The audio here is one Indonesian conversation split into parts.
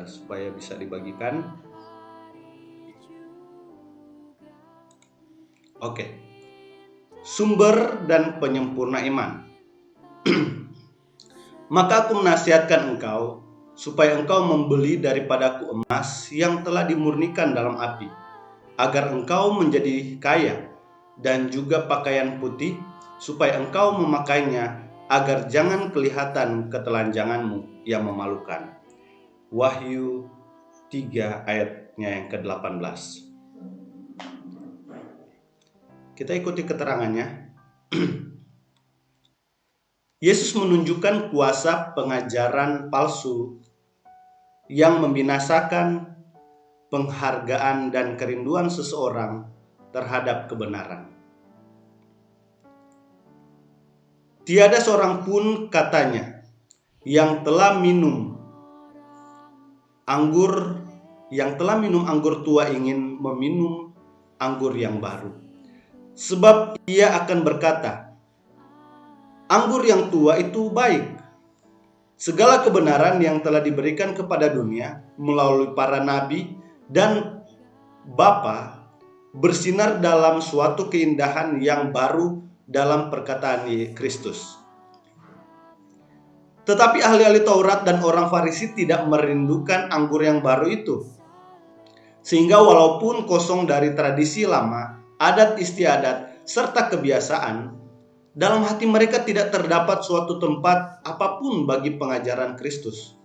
supaya bisa dibagikan. Oke. Sumber dan penyempurna iman. Maka aku menasihatkan engkau supaya engkau membeli daripadaku emas yang telah dimurnikan dalam api, agar engkau menjadi kaya, dan juga pakaian putih, supaya engkau memakainya, agar jangan kelihatan ketelanjanganmu yang memalukan. Wahyu 3 ayatnya yang ke-18. Kita ikuti keterangannya. Yesus menunjukkan kuasa pengajaran palsu yang membinasakan penghargaan dan kerinduan seseorang terhadap kebenaran. Tiada seorang pun, katanya, yang telah minum anggur tua ingin meminum anggur yang baru. Sebab ia akan berkata, anggur yang tua itu baik. Segala kebenaran yang telah diberikan kepada dunia melalui para nabi dan Bapa bersinar dalam suatu keindahan yang baru dalam perkataan Kristus. Tetapi ahli-ahli Taurat dan orang Farisi tidak merindukan anggur yang baru itu. Sehingga walaupun kosong dari tradisi lama, adat istiadat, serta kebiasaan, dalam hati mereka tidak terdapat suatu tempat apapun bagi pengajaran Kristus.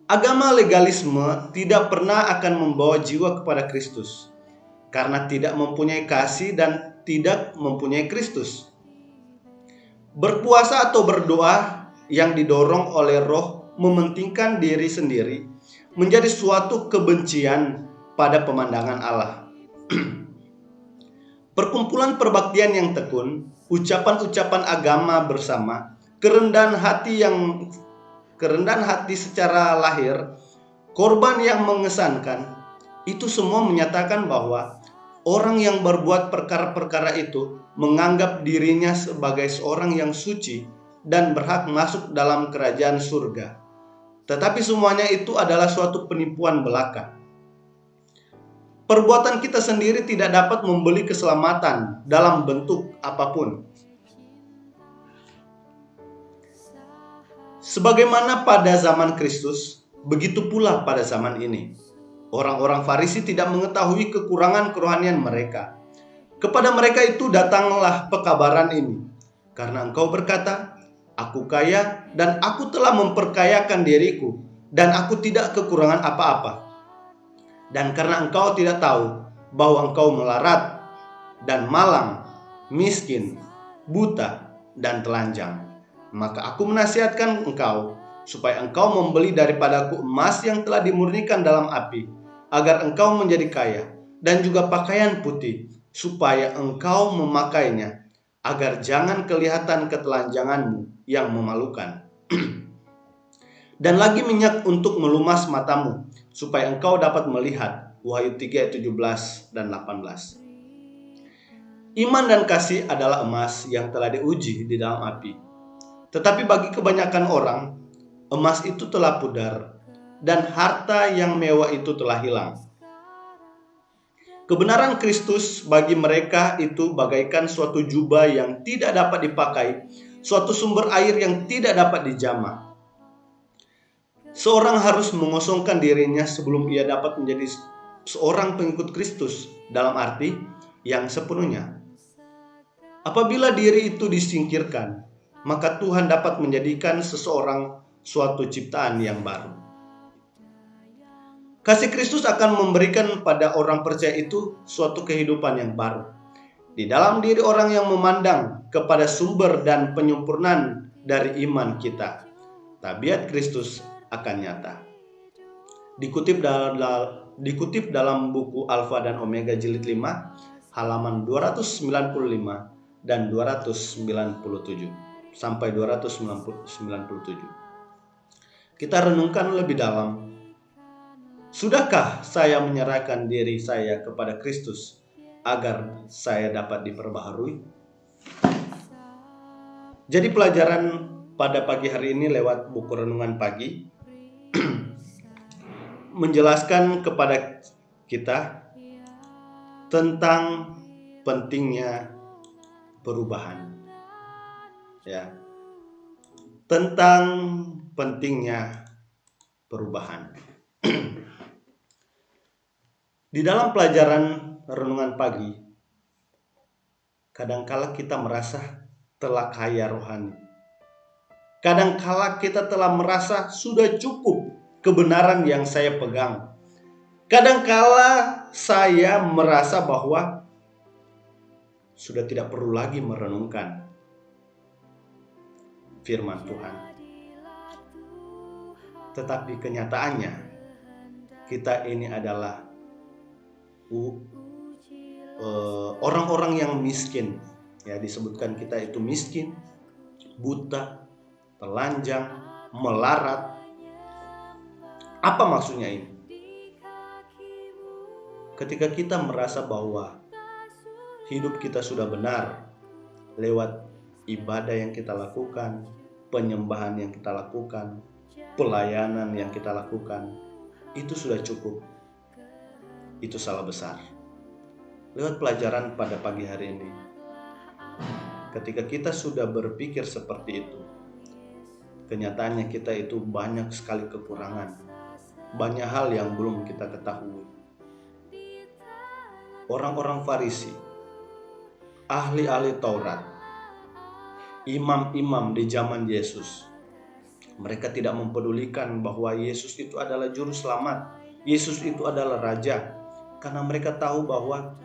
Agama legalisme tidak pernah akan membawa jiwa kepada Kristus, karena tidak mempunyai kasih dan tidak mempunyai Kristus. Berpuasa atau berdoa yang didorong oleh roh mementingkan diri sendiri menjadi suatu kebencian pada pemandangan Allah. Perkumpulan perbaktian yang tekun, ucapan-ucapan agama bersama, kerendahan hati secara lahir, korban yang mengesankan, itu semua menyatakan bahwa orang yang berbuat perkara-perkara itu menganggap dirinya sebagai seorang yang suci dan berhak masuk dalam kerajaan surga. Tetapi semuanya itu adalah suatu penipuan belaka. Perbuatan kita sendiri tidak dapat membeli keselamatan dalam bentuk apapun. Sebagaimana pada zaman Kristus, begitu pula pada zaman ini. Orang-orang Farisi tidak mengetahui kekurangan kerohanian mereka. Kepada mereka itu datanglah pekabaran ini. Karena engkau berkata, aku kaya dan aku telah memperkayakan diriku, dan aku tidak kekurangan apa-apa. Dan karena engkau tidak tahu bahwa engkau melarat dan malang, miskin, buta, dan telanjang, maka aku menasihatkan engkau supaya engkau membeli daripadaku emas yang telah dimurnikan dalam api, agar engkau menjadi kaya, dan juga pakaian putih, supaya engkau memakainya, agar jangan kelihatan ketelanjanganmu yang memalukan. Dan lagi minyak untuk melumas matamu, supaya engkau dapat melihat. Wahyu 3 ayat 17 dan 18. Iman dan kasih adalah emas yang telah diuji di dalam api. Tetapi bagi kebanyakan orang, emas itu telah pudar, dan harta yang mewah itu telah hilang. Kebenaran Kristus bagi mereka itu bagaikan suatu jubah yang tidak dapat dipakai, suatu sumber air yang tidak dapat dijamah. Seorang harus mengosongkan dirinya sebelum ia dapat menjadi seorang pengikut Kristus, dalam arti yang sepenuhnya. Apabila diri itu disingkirkan, maka Tuhan dapat menjadikan seseorang suatu ciptaan yang baru. Kasih Kristus akan memberikan pada orang percaya itu suatu kehidupan yang baru. Di dalam diri orang yang memandang kepada sumber dan penyempurnaan dari iman kita, tabiat Kristus akan nyata. Dikutip dalam buku Alfa dan Omega jilid 5 halaman 295 dan 297 sampai 297. Kita renungkan lebih dalam. Sudahkah saya menyerahkan diri saya kepada Kristus agar saya dapat diperbaharui? Jadi pelajaran pada pagi hari ini lewat buku renungan pagi menjelaskan kepada kita tentang pentingnya perubahan. Ya. Tentang pentingnya perubahan. Di dalam pelajaran renungan pagi, kadangkala kita merasa telah kaya rohani. Kadangkala kita telah merasa sudah cukup kebenaran yang saya pegang. Kadangkala saya merasa bahwa sudah tidak perlu lagi merenungkan firman Tuhan. Tetapi kenyataannya, kita ini adalah orang-orang yang miskin. Ya, disebutkan kita itu miskin, buta, telanjang, melarat. Apa maksudnya ini? Ketika kita merasa bahwa hidup kita sudah benar lewat ibadah yang kita lakukan, penyembahan yang kita lakukan, pelayanan yang kita lakukan, itu sudah cukup. Itu salah besar. Lewat pelajaran pada pagi hari ini, ketika kita sudah berpikir seperti itu, kenyataannya kita itu banyak sekali kekurangan, banyak hal yang belum kita ketahui. Orang-orang Farisi, ahli-ahli Taurat, imam-imam di zaman Yesus, mereka tidak mempedulikan bahwa Yesus itu adalah juru selamat, Yesus itu adalah raja, karena mereka tahu bahwa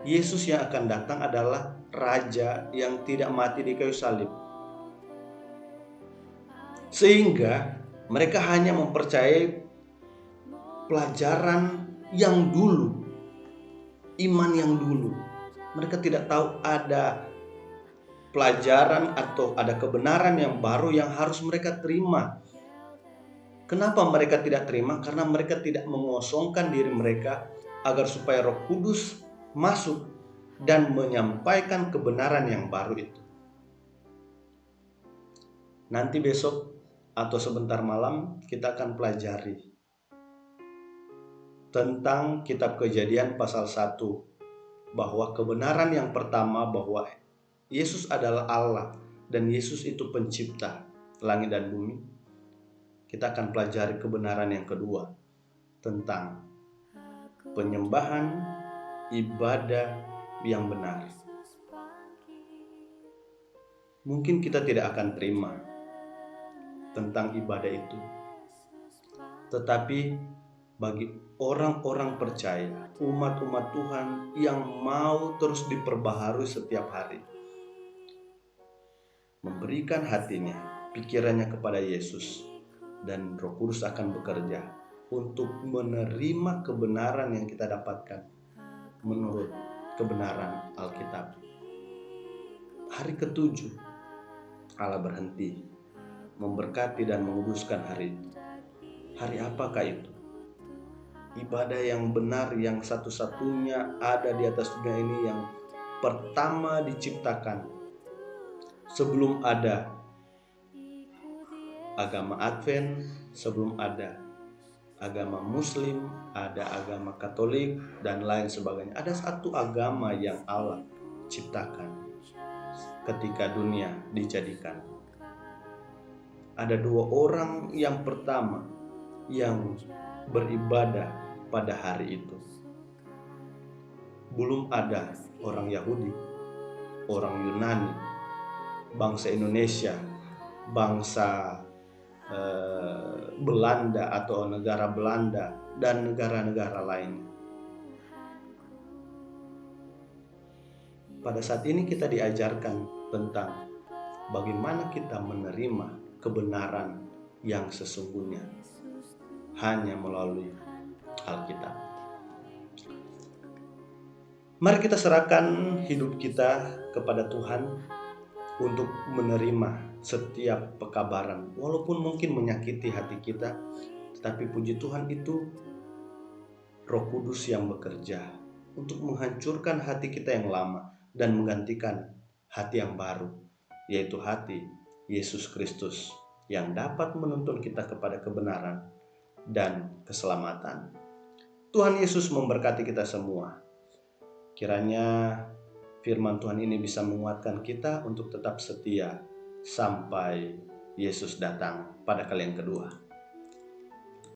Yesus yang akan datang adalah raja yang tidak mati di kayu salib. Sehingga mereka hanya mempercayai pelajaran yang dulu, iman yang dulu. Mereka tidak tahu ada pelajaran atau ada kebenaran yang baru yang harus mereka terima. Kenapa mereka tidak terima? Karena mereka tidak mengosongkan diri mereka agar supaya Roh Kudus masuk dan menyampaikan kebenaran yang baru itu. Nanti besok atau sebentar malam kita akan pelajari tentang kitab Kejadian pasal 1, bahwa kebenaran yang pertama bahwa Yesus adalah Allah dan Yesus itu pencipta langit dan bumi. Kita akan pelajari kebenaran yang kedua tentang penyembahan, ibadah yang benar. Mungkin kita tidak akan terima tentang ibadah itu, tetapi bagi orang-orang percaya, umat-umat Tuhan yang mau terus diperbaharui setiap hari, memberikan hatinya, pikirannya kepada Yesus, dan Roh Kudus akan bekerja untuk menerima kebenaran yang kita dapatkan menurut kebenaran Alkitab. Hari ketujuh Allah berhenti memberkati dan menguduskan hari itu. Hari apakah itu? Ibadah yang benar yang satu-satunya ada di atas dunia ini, yang pertama diciptakan sebelum ada agama Advent, sebelum ada agama Muslim, ada agama Katolik dan lain sebagainya. Ada satu agama yang Allah ciptakan ketika dunia dijadikan. Ada dua orang yang pertama yang beribadah pada hari itu. Belum ada orang Yahudi, orang Yunani, bangsa Indonesia, bangsa Belanda atau negara Belanda dan negara-negara lain. Pada saat ini kita diajarkan tentang bagaimana kita menerima kebenaran yang sesungguhnya hanya melalui Alkitab. Mari kita serahkan hidup kita kepada Tuhan untuk menerima setiap pekabaran, walaupun mungkin menyakiti hati kita, tetapi puji Tuhan itu Roh Kudus yang bekerja untuk menghancurkan hati kita yang lama dan menggantikan hati yang baru, yaitu hati Yesus Kristus yang dapat menuntun kita kepada kebenaran dan keselamatan. Tuhan Yesus memberkati kita semua. Kiranya firman Tuhan ini bisa menguatkan kita untuk tetap setia sampai Yesus datang pada kali yang kedua.